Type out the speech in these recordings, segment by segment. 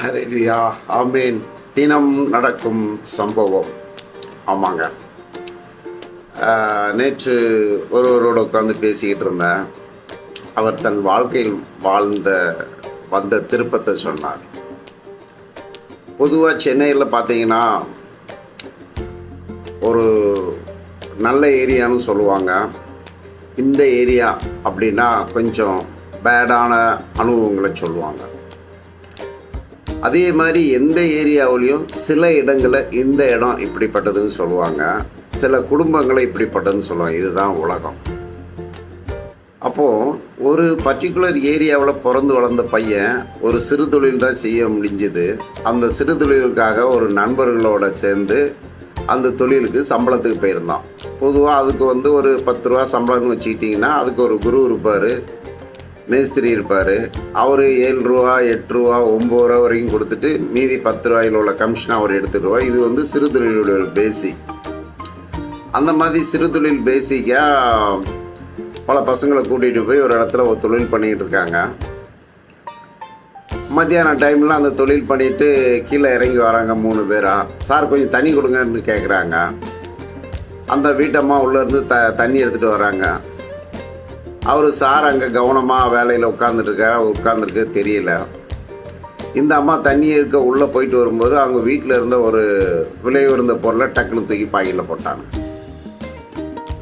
ஹalleluya ஆமென். தினம் நடக்கும் சம்பவம். ஆமாங்க. நேற்று ஒருவரோடு உட்காந்து பேசிக்கிட்டு இருந்தேன். அவர் தன் வாழ்க்கையில் வந்த திருப்பத்தை சொன்னார். பொதுவாக சென்னையில் பார்த்தீங்கன்னா ஒரு நல்ல ஏரியான்னு சொல்லுவாங்க. இந்த ஏரியா அப்படின்னா கொஞ்சம் பேடான அனுபவங்களை சொல்லுவாங்க. அதே மாதிரி எந்த ஏரியாவிலையும் சில இடங்களில் இந்த இடம் இப்படிப்பட்டதுன்னு சொல்லுவாங்க, சில குடும்பங்களை இப்படிப்பட்டதுன்னு சொல்லுவாங்க. இதுதான் உலகம். அப்போது ஒரு பர்டிகுலர் ஏரியாவில் பிறந்து வளர்ந்த பையன் ஒரு சிறு தொழில் தான் செய்ய முடிஞ்சுது. அந்த சிறு தொழிலுக்காக ஒரு நண்பர்களோட சேர்ந்து அந்த தொழிலுக்கு சம்பளத்துக்கு போயிருந்தான். பொதுவாக அதுக்கு ஒரு 10 ரூபா சம்பளம்னு வச்சுக்கிட்டிங்கன்னா அதுக்கு ஒரு குரு இருப்பார், மேஸ்திரி இருப்பார். அவர் 7 ரூபா 8 ரூபா 9 ரூபா வரைக்கும் கொடுத்துட்டு மீதி 10 ரூபாயில் உள்ள கமிஷனை அவர் எடுத்துருவா. இது சிறு தொழிலோட ஒரு பேசிக். அந்த மாதிரி சிறு தொழில் பேசிக்காக பல பசங்களை கூட்டிகிட்டு போய் ஒரு இடத்துல ஒரு தொழில் பண்ணிக்கிட்டு இருக்காங்க. மத்தியான டைமில் அந்த தொழில் பண்ணிவிட்டு கீழே இறங்கி வராங்க 3 பேரா. சார் கொஞ்சம் தண்ணி கொடுங்கன்னு கேட்குறாங்க. அந்த வீட்டம்மா உள்ளேருந்து தண்ணி எடுத்துகிட்டு வராங்க. அவர் சார் அங்கே கவனமாக வேலையில் உட்காந்துருக்க தெரியல. இந்த அம்மா தண்ணி எடுக்க உள்ளே போயிட்டு வரும்போது அவங்க வீட்டில் இருந்த ஒரு விலை உயர்ந்த பொருளை டக்குன்னு தூக்கி பாக்கெட்டில் போட்டாங்க.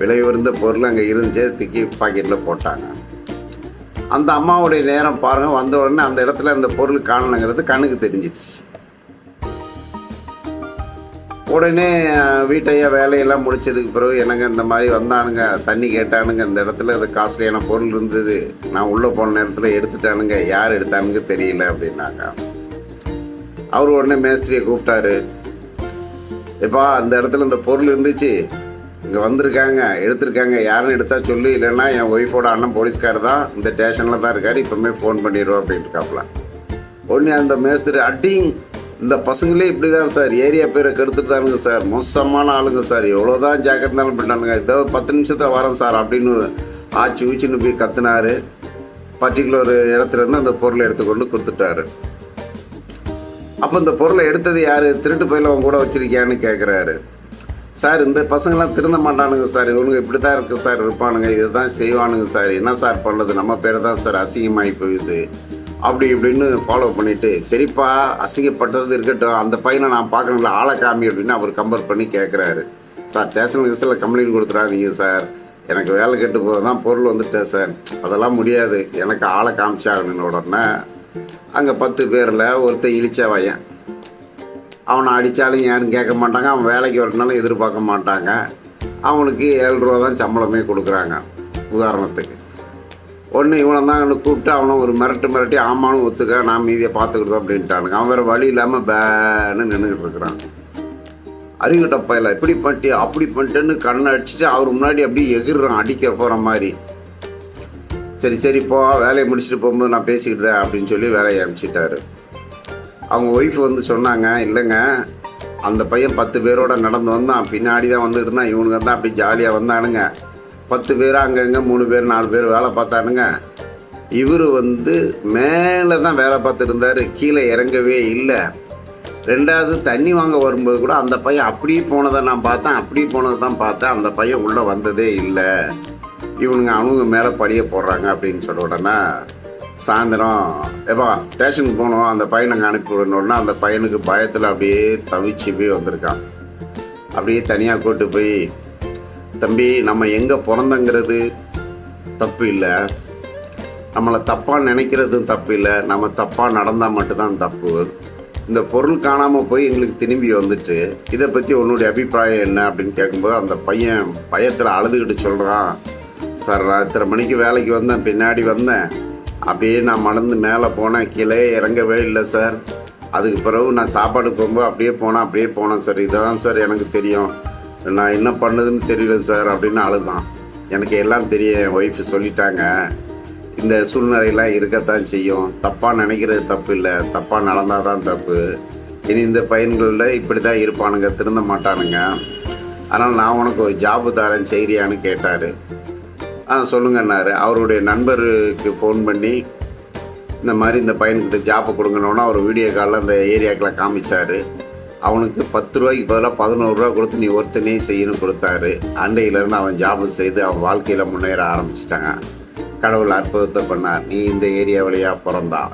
விலை உயர்ந்த பொருள் அங்கே இருந்துச்சு, தூக்கி பாக்கெட்டில் போட்டாங்க. அந்த அம்மாவுடைய நேரம் பாருங்கள், வந்த உடனே அந்த இடத்துல அந்த பொருள் காணலைங்கிறது கண்ணுக்கு தெரிஞ்சிடுச்சு. உடனே வீட்டையா வேலையெல்லாம் முடிச்சதுக்கு பிறகு என்னங்க இந்த மாதிரி வந்தானுங்க, தண்ணி கேட்டானுங்க, இந்த இடத்துல அது காஸ்ட்லியான பொருள் இருந்தது, நான் உள்ளே போன நேரத்தில் எடுத்துட்டானுங்க, யார் எடுத்தானுங்க தெரியல அப்படின்னாங்க. அவர் உடனே மேஸ்திரியை கூப்பிட்டாரு. எப்பா அந்த இடத்துல இந்த பொருள் இருந்துச்சு, இங்கே வந்திருக்காங்க, எடுத்திருக்காங்க, யாருன்னு எடுத்தா சொல்லு, இல்லைன்னா என் ஒய்ஃபோட அண்ணன் போலீஸ்கார் தான் இந்த ஸ்டேஷனில் தான் இருக்கார், இப்போமே ஃபோன் பண்ணிடுவோம் அப்படின்ட்டு இருக்காப்புல. உடனே அந்த மேஸ்திரி அட்டிங், இந்த பசங்களே இப்படி தான் சார், ஏரியா பேரை கெடுத்துட்டானுங்க சார், மோசமான ஆளுங்க சார், எவ்வளோதான் ஜாக்கிரதாலும் பண்ணானுங்க, இதோ 10 நிமிஷத்தில் வரேன் சார் அப்படின்னு ஆச்சு ஊச்சின்னு போய் கத்துனாரு. பர்டிகுலர் இடத்துலேருந்து அந்த பொருளை எடுத்துக்கொண்டு கொடுத்துட்டாரு. அப்போ இந்த பொருளை எடுத்தது யார், திருட்டு பையில அவங்க கூட வச்சுருக்கியான்னு கேட்குறாரு. சார் இந்த பசங்களாம் திருந்த மாட்டானுங்க சார், இவனுங்க இப்படி தான் இருக்குது சார், இருப்பானுங்க, இதுதான் செய்வானுங்க சார், என்ன சார் பண்ணுறது, நம்ம பேர் தான் சார் அசிங்கமாகி போகுது அப்படி இப்படின்னு ஃபாலோ பண்ணிவிட்டு, சரிப்பா அசிங்கப்பட்டது இருக்கட்டும், அந்த பையனை நான் பார்க்கணுங்களா, ஆளை காமி அப்படின்னு அவர் கம்பேர் பண்ணி கேட்குறாரு. சார் ஸ்டேஷனுக்கு கம்ப்ளைண்ட் கொடுத்துடாதீங்க சார், எனக்கு வேலை கெட்டு போது தான் பொருள் வந்துட்டேன் சார், அதெல்லாம் முடியாது, எனக்கு ஆளை காமிச்சாகணுன்னு. உடனே அங்கே 10 பேரில் ஒருத்தர் இழிச்சா பையன், அவனை அடித்தாலும் யாரும் கேட்க மாட்டாங்க, அவன் வேலைக்கு வரனாலும் எதிர்பார்க்க மாட்டாங்க, அவனுக்கு 7 ரூபா தான் சம்பளமே கொடுக்குறாங்க உதாரணத்துக்கு. ஒன்று இவனை தான் கூப்பிட்டு அவனை ஒரு மிரட்டி ஆமான்னு ஒத்துக்க, நான் மீதியை பார்த்துக்கிட்டோம் அப்படின்ட்டானுங்க. அவன் வேறு வழி இல்லாமல் பேன்னு நின்றுக்கிட்டு இருக்கிறான். அறிவுட்டப்பையில் இப்படி பண்ணிட்டு அப்படி பண்ணிட்டுன்னு கண்ணை அடிச்சுட்டு அவர் முன்னாடி அப்படியே எகிர்றான், அடிக்க போகிற மாதிரி. சரிப்போ வேலையை முடிச்சுட்டு போகும்போது நான் பேசிக்கிட்டேன் அப்படின்னு சொல்லி வேலையை அனுப்பிச்சிட்டாரு. அவங்க ஒய்ஃப் சொன்னாங்க, இல்லைங்க அந்த பையன் 10 பேரோட நடந்து வந்தான், பின்னாடி தான் வந்துக்கிட்டு இருந்தான், இவனுங்க தான் அப்படி ஜாலியாக வந்தானுங்க, 10 பேர் அங்கங்கே 3 பேர் 4 பேர் வேலை பார்த்தானுங்க, இவர் மேலே தான் வேலை பார்த்துருந்தார், கீழே இறங்கவே இல்லை. 2வது தண்ணி வாங்க வரும்போது கூட அந்த பையன் அப்படியே போனதை நான் பார்த்தேன், அப்படியே போனதை தான் பார்த்தேன், அந்த பையன் உள்ளே வந்ததே இல்லை, அவங்க மேலே படிய போடுறாங்க அப்படின்னு சொல்ல உடனே சாயந்தரம் எப்பா ஸ்டேஷனுக்கு போனோம், அந்த பையனை அங்கே அனுப்பி விடணுன்னா அந்த பையனுக்கு பயத்தில் அப்படியே தவிச்சு போய் வந்திருக்கான். அப்படியே தனியாக கூட்டு போய், தம்பி நம்ம எங்கே பிறந்தங்கிறது தப்பு இல்லை, நம்மளை தப்பாக நினைக்கிறதும் தப்பு இல்லை, நம்ம தப்பாக நடந்தால் மட்டும்தான் தப்பு, இந்த பொருள் காணாமல் போய் எங்களுக்கு திரும்பி வந்துட்டு இதை பற்றி உன்னுடைய அபிப்பிராயம் என்ன அப்படின்னு கேட்கும்போது அந்த பையன் பயத்தில் அழுதுகிட்டு சொல்கிறான், சார் நான் இத்தனை மணிக்கு வேலைக்கு வந்தேன், பின்னாடி வந்தேன், அப்படியே நான் மறந்து மேலே போனேன், கீழே இறங்கவே இல்லை சார், அதுக்கு பிறகு நான் சாப்பாடு போகும்போது அப்படியே போனேன் சார், இதுதான் சார் எனக்கு தெரியும், நான் என்ன பண்ணுதுன்னு தெரியல சார் அப்படின்னு அழுதான். எனக்கு எல்லாம் தெரியும், என் ஒய்ஃப் சொல்லிட்டாங்க, இந்த சூழ்நிலையெல்லாம் இருக்கத்தான் செய்யும், தப்பாக நினைக்கிறது தப்பு இல்லை, தப்பாக நடந்தால் தான் தப்பு, இனி இந்த பையன்களில் இப்படி தான் இருப்பானுங்க, திருந்த மாட்டானுங்க, அதனால் நான் உனக்கு ஒரு ஜாபு தரேன் செய்கிறியான்னு கேட்டார். சொல்லுங்கன்னாரு. அவருடைய நண்பருக்கு ஃபோன் பண்ணி, இந்த மாதிரி இந்த பையனுக்கு இந்த ஜாப்பை கொடுங்கனோன்னா அவர் வீடியோ காலில் அந்த ஏரியாக்களை காமிச்சார். அவனுக்கு 10 ரூபாய்க்கு பதிலாக 11 ரூபா கொடுத்து நீ ஒருத்தனே செய்யணும் கொடுத்தாரு. அன்றையிலேருந்து அவன் ஜாபு செய்து அவன் வாழ்க்கையில் முன்னேற ஆரம்பிச்சிட்டாங்க. கடவுள் அற்புதத்தை பண்ணார். நீ இந்த ஏரியா வழியாக பிறந்தா.